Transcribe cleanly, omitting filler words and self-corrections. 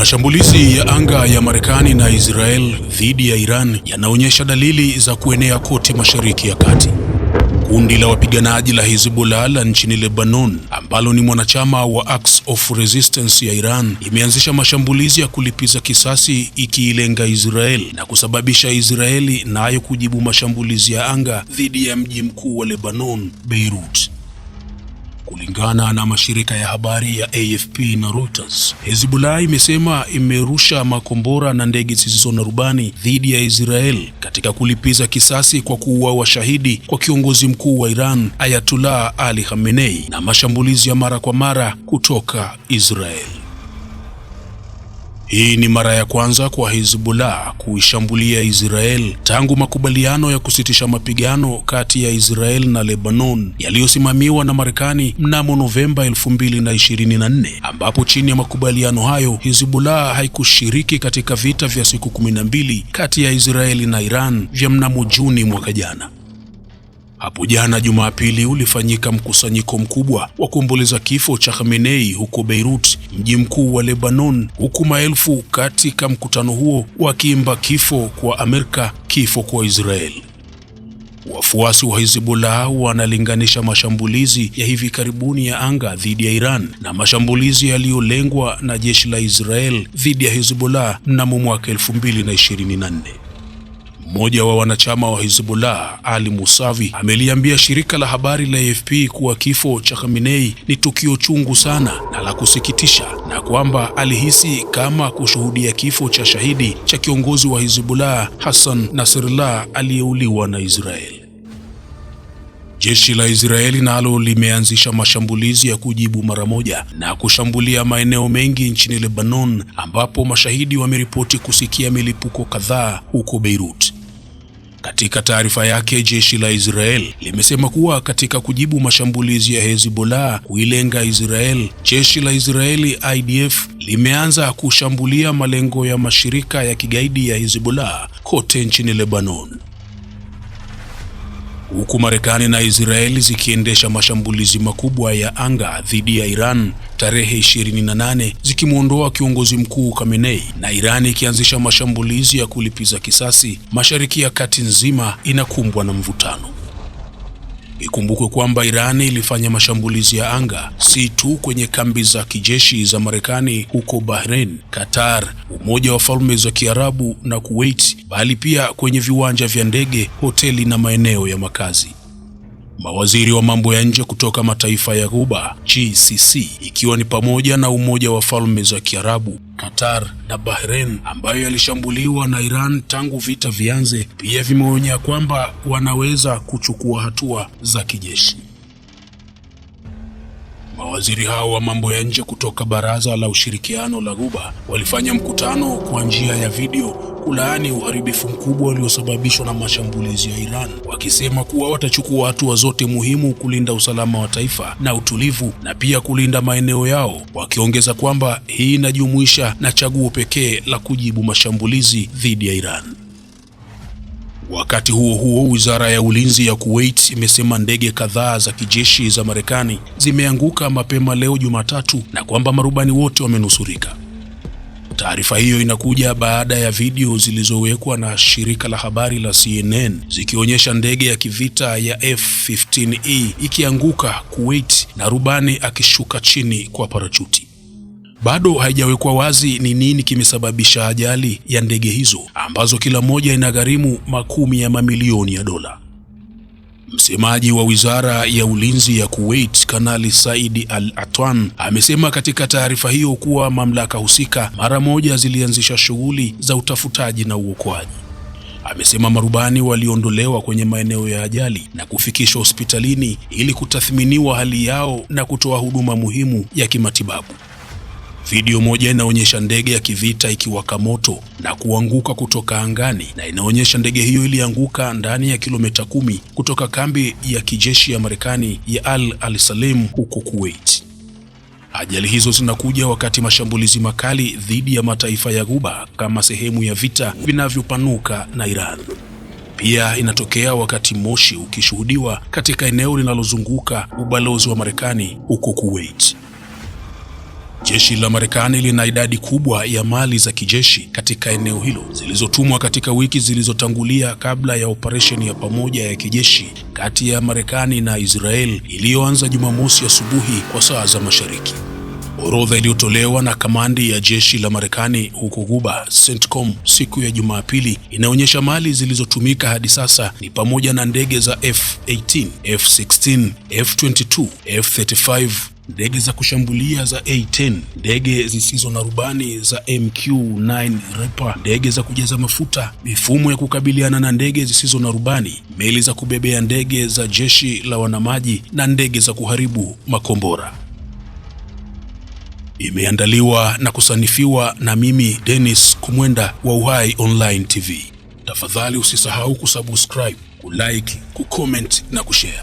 Mashambulizi ya anga ya Marekani na Israel dhidi ya Iran yanaonyesha dalili za kuenea kote Mashariki ya Kati. Kundi la wapiganaji la Hezbollah la nchini Lebanon, ambalo ni mwanachama wa Acts of Resistance ya Iran, imeanzisha mashambulizi ya kulipiza kisasi ikiilenga Israel na kusababisha Israeli nayo kujibu mashambulizi ya anga dhidi ya mji mkuu wa Lebanon, Beirut. Kulingana na mashirika ya habari ya AFP na Reuters, Hezbollah imesema imerusha makombora na ndege zisizo na rubani dhidi ya Israel katika kulipiza kisasi kwa kuua washahidi kwa kiongozi mkuu wa Iran Ayatollah Ali Khamenei na mashambulizi ya mara kwa mara kutoka Israel. Hii ni mara ya kwanza kwa Hezbollah kuishambulia Israel tangu makubaliano ya kusitisha mapigano kati ya Israel na Lebanon yaliyosimamiwa na Marekani mnamo Novemba 2024, ambapo chini ya makubaliano hayo Hezbollah haikushiriki katika vita vya siku 12 kati ya Israeli na Iran vya mnamo Juni mwaka jana. Hapo jana Jumapili ulifanyika mkusanyiko mkubwa wa kuomboleza kifo cha Khamenei huko Beirut, mji mkuu wa Lebanon, huku maelfu katika mkutano huo wakiimba kifo kwa Amerika, kifo kwa Israel. Wafuasi wa Hezbollah wanalinganisha mashambulizi ya hivi karibuni ya anga dhidi ya Iran na mashambulizi yaliyolengwa na jeshi la Israel dhidi ya Hezbollah mnamo mwaka 2024. Mmoja wa wanachama wa Hezbollah, Ali Musavi, ameliambia shirika la habari la AFP kuwa kifo cha Khamenei ni tukio chungu sana na la kusikitisha, na kwamba alihisi kama kushuhudia kifo cha shahidi cha kiongozi wa Hezbollah, Hassan Nasrallah, aliyeuliwa na Israel. Jeshi la Israeli nalo limeanzisha mashambulizi ya kujibu mara moja na kushambulia maeneo mengi nchini Lebanon, ambapo mashahidi wameripoti kusikia milipuko kadhaa huko Beirut. Katika taarifa yake, jeshi la Israel limesema kuwa katika kujibu mashambulizi ya Hezbollah kuilenga Israel, jeshi la Israeli IDF limeanza kushambulia malengo ya mashirika ya kigaidi ya Hezbollah kote nchini Lebanon. Huku Marekani na Israeli zikiendesha mashambulizi makubwa ya anga dhidi ya Iran tarehe 28 zikimuondoa kiongozi mkuu Khamenei, na Iran ikianzisha mashambulizi ya kulipiza kisasi, Mashariki ya Kati nzima inakumbwa na mvutano. Ikumbukwe kwamba Iran ilifanya mashambulizi ya anga si tu kwenye kambi za kijeshi za Marekani huko Bahrain, Qatar, Umoja wa Falme za Kiarabu na Kuwait, bali pia kwenye viwanja vya ndege, hoteli na maeneo ya makazi. Mawaziri wa mambo ya nje kutoka mataifa ya Ghuba GCC, ikiwa ni pamoja na Umoja wa Falme za Kiarabu, Qatar na Bahrain, ambayo yalishambuliwa na Iran tangu vita vianze, pia vimeonya kwamba wanaweza kuchukua hatua za kijeshi. Mawaziri hao wa mambo ya nje kutoka Baraza la Ushirikiano la Ghuba walifanya mkutano kwa njia ya video kulaani uharibifu mkubwa uliosababishwa na mashambulizi ya Iran, wakisema kuwa watachukua hatua zote muhimu kulinda usalama wa taifa na utulivu na pia kulinda maeneo yao, wakiongeza kwamba hii inajumuisha na chaguo pekee la kujibu mashambulizi dhidi ya Iran. Wakati huo huo, Wizara ya Ulinzi ya Kuwait imesema ndege kadhaa za kijeshi za Marekani zimeanguka mapema leo Jumatatu na kwamba marubani wote wamenusurika. Taarifa hiyo inakuja baada ya video zilizowekwa na shirika la habari la CNN zikionyesha ndege ya kivita ya F-15E ikianguka Kuwait na rubani akishuka chini kwa parachuti. Bado haijawekwa wazi ni nini kimesababisha ajali ya ndege hizo ambazo kila moja inagharimu makumi ya mamilioni ya dola. Msemaji wa Wizara ya Ulinzi ya Kuwait, Kanali Saidi Al-Atwan, amesema katika taarifa hiyo kuwa mamlaka husika mara moja zilianzisha shughuli za utafutaji na uokoaji. Amesema marubani waliondolewa kwenye maeneo ya ajali na kufikishwa hospitalini ili kutathminiwa hali yao na kutoa huduma muhimu ya kimatibabu. Video moja inaonyesha ndege ya kivita ikiwaka moto na kuanguka kutoka angani, na inaonyesha ndege hiyo ilianguka ndani ya kilomita 10 kutoka kambi ya kijeshi ya Marekani ya Al Salim huko Kuwait. Ajali hizo zinakuja wakati mashambulizi makali dhidi ya mataifa ya Ghuba kama sehemu ya vita vinavyopanuka na Iran. Pia inatokea wakati moshi ukishuhudiwa katika eneo linalozunguka ubalozi wa Marekani huko Kuwait. Jeshi la Marekani lina idadi kubwa ya mali za kijeshi katika eneo hilo zilizotumwa katika wiki zilizotangulia kabla ya operesheni ya pamoja ya kijeshi kati ya Marekani na Israel iliyoanza Jumamosi asubuhi kwa saa za Mashariki. Orodha iliyotolewa na kamandi ya jeshi la Marekani huko Ghuba, CENTCOM, siku ya Jumapili inaonyesha mali zilizotumika hadi sasa ni pamoja na ndege za F-18, F-16, F-22, F-35, ndege za kushambulia za A-10, ndege zisizo na rubani za MQ-9 Reaper, ndege za kujaza mafuta, mifumo ya kukabiliana na ndege zisizo na rubani, meli za kubebea ndege za jeshi la wanamaji na ndege za kuharibu makombora. Imeandaliwa na kusanifiwa na mimi Dennis Kumwenda wa Uhai Online TV. Tafadhali usisahau kusubscribe, kulike, kucomment na kushare.